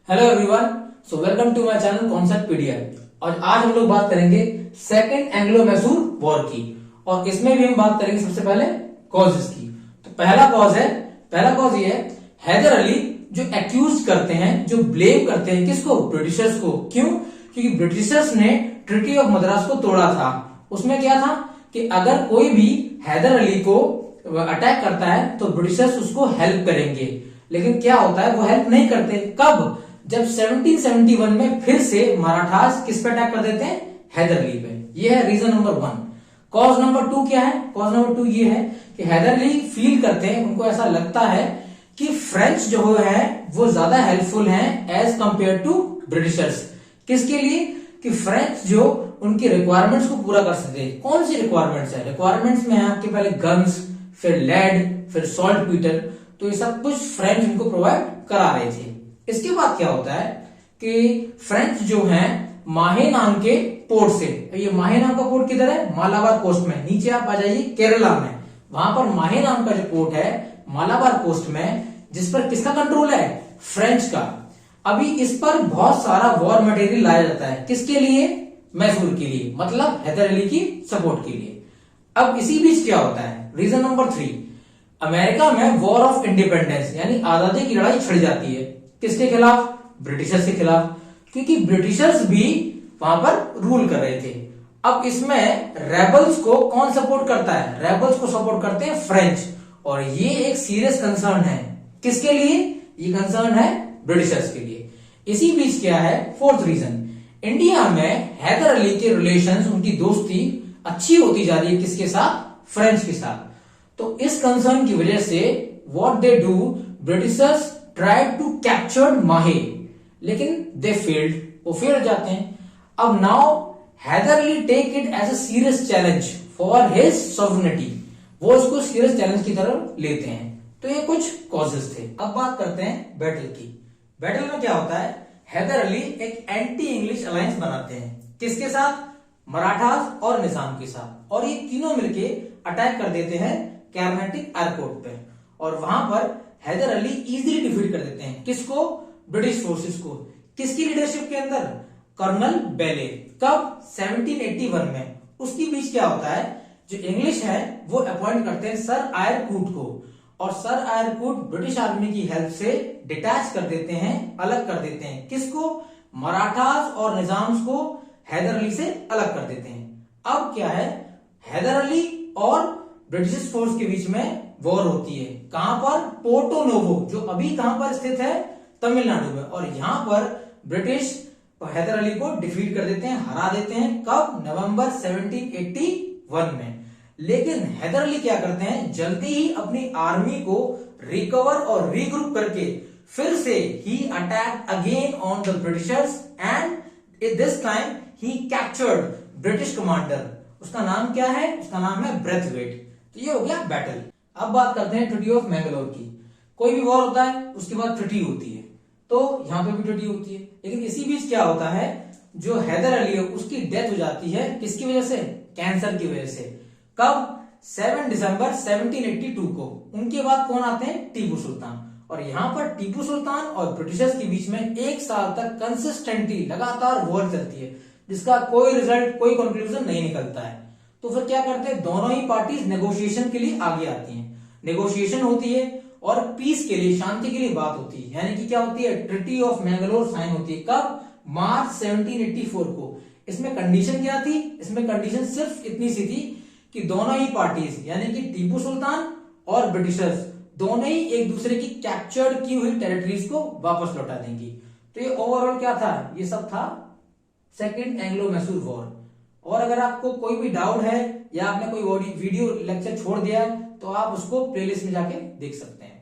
Hello everyone, so welcome to my channel concept PDF. और आज हम लोग बात करेंगे सेकंड एंग्लो मैसूर वॉर की, और इसमें भी हम बात करेंगे सबसे पहले कॉजेस की। तो पहला कॉज ये है हैदर अली जो एक्यूज करते हैं, जो ब्लेम करते हैं किसको, ब्रिटिशर्स को। क्यों? क्योंकि ब्रिटिशर्स ने ट्रिटी ऑफ मद्रास को तोड़ा था। उसमें क्या था कि अगर कोई भी हैदर अली को अटैक करता है तो ब्रिटिशर्स उसको हेल्प करेंगे, लेकिन क्या होता है, वो हेल्प नहीं करते। कब? जब 1771 में फिर से मराठास किस पे अटैक कर देते हैं, हैदर अली पे। ये है रीजन नंबर 1। कॉज नंबर 2 क्या है? कॉज नंबर 2 ये है कि हैदर अली फील करते हैं, उनको ऐसा लगता है कि फ्रेंच जो है वो ज्यादा हेल्पफुल हैं एज कंपेयर टू ब्रिटिशर्स। किसके लिए? कि फ्रेंच जो उनकी रिक्वायरमेंट्स को पूरा कर सकते। कौन सी रिक्वायरमेंट्स है? रिक्वायरमेंट्स में है आपके पहले गन्स, फिर लेड, फिर सॉल्ट पीटर। तो ये सब कुछ फ्रेंच उनको प्रोवाइड करा रहे थे। इसके बाद क्या होता है कि फ्रेंच जो हैं माहे नाम के पोर्ट से, ये माहे नाम का पोर्ट किधर है? मालाबार कोस्ट में। नीचे आप आ जाइए केरला में, वहां पर माहे नाम का जो पोर्ट है मालाबार कोस्ट में, जिस पर किसका कंट्रोल है? फ्रेंच का। अभी इस पर बहुत सारा वॉर मटेरियल लाया जाता है। किसके लिए? मैसूर के लिए, मतलब हैदर अली की सपोर्ट के लिए। अब इसी बीच क्या होता है? रीजन नंबर 3, अमेरिका में वॉर ऑफ इंडिपेंडेंस यानी आजादी की लड़ाई छिड़ जाती है। किसके खिलाफ? ब्रिटिशर्स के खिलाफ, क्योंकि ब्रिटिशर्स भी वहां पर रूल कर रहे थे। अब इसमें रेबल्स को कौन सपोर्ट करता है? रेबल्स को सपोर्ट करते हैं फ्रेंच, और ये एक सीरियस कंसर्न है। किसके लिए? ये कंसर्न है ब्रिटिशर्स के लिए। इसी बीच क्या है? 4th रीजन, इंडिया में हैदर अली के रिलेशंस, उनकी दोस्ती अच्छी होती जा रही है किसके साथ? फ्रेंच के साथ। तो इस कंसर्न की वजह से what they do, Britishers tried to capture Mahe, लेकिन दे फेल्ड, वो फेल हो जाते हैं। अब now Haidar Ali take it as a serious challenge for his sovereignty, वो इसको सीरियस चैलेंज की तरफ लेते हैं। तो ये कुछ कॉजेस थे। अब बात करते हैं बैटल की। बैटल में क्या होता है? हैदर अली एक एंटी इंग्लिश अलायंस बनाते हैं। किसके साथ? मराठास और निजाम के साथ। और ये तीनों मिलके अटैक कर देते हैं कर्नाटिक एयरपोर्ट पे, और वहां पर हैदर अली इजीली डिफीट कर देते हैं। किसको? ब्रिटिश फोर्सेस को। किसकी लीडरशिप के अंदर? कर्नल बेले। कब? 1781 में। उसके बीच क्या होता है, जो इंग्लिश है वो अपॉइंट करते हैं सर आयरकूट को, और सर आयरकूट ब्रिटिश आर्मी की हेल्प से डिटैच कर देते हैं, अलग कर देते हैं। किसको? मराठास और निजाम्स को हैदर अली से अलग कर देते हैं। अब क्या है, हैदर अली और ब्रिटिश फोर्स के बीच में वॉर होती है। कहां पर? पोर्टो नोवो, जो अभी कहां पर स्थित है? तमिलनाडु में। और यहां पर ब्रिटिश हैदर अली को डिफीट कर देते हैं, हरा देते हैं। कब? नवंबर 1781 में। लेकिन हैदर अली क्या करते हैं, जल्दी ही अपनी आर्मी को रिकवर और रीग्रुप करके फिर से ही attack again on the Britishers, and this time he captured British commander. उसका नाम क्या है? उसका नाम है ब्रेथवेट। तो ये हो गया बैटल। अब बात करते हैं ट्रीटी ऑफ मैंगलोर की। कोई भी वॉर होता है उसके बाद ट्रीटी होती है, तो यहां पे भी ट्रीटी होती है। लेकिन इसी बीच क्या होता है, जो हैदर अली है उसकी डेथ हो जाती है। किसकी वजह से? कैंसर की वजह से। कब? 7 दिसंबर 1782 को। उनके बाद कौन आते हैं? टीपू सुल्तान। और यहां पर टीपू सुल्तान और ब्रिटिशर्स के बीच में 1 साल तक कंसिस्टेंटली लगातार वॉर चलती है, जिसका कोई रिजल्ट, कोई कंक्लूजन नहीं निकलता है। तो फिर क्या करते हैं, दोनों ही पार्टीज नेगोशिएशन के लिए आगे आती हैं। नेगोशिएशन होती है और पीस के लिए, शांति के लिए बात होती है। यानी कि क्या होती है, ट्रीटी ऑफ मैंगलोर साइन होती है। कब? मार्च 1784 को। इसमें कंडीशन क्या थी? इसमें कंडीशन सिर्फ इतनी सी थी कि दोनों ही पार्टीज यानी कि टीपू सुल्तान और ब्रिटिशर्स दोनों ही एक दूसरे की कैप्चर्ड की हुई टेरिटरीज को वापस लौटा देंगी। तो ये ओवरऑल क्या था, ये सब था सेकेंड एंग्लो मैसूर वॉर। और अगर आपको कोई भी डाउट है या आपने कोई वीडियो लेक्चर छोड़ दिया है तो आप उसको प्लेलिस्ट में जाके देख सकते हैं।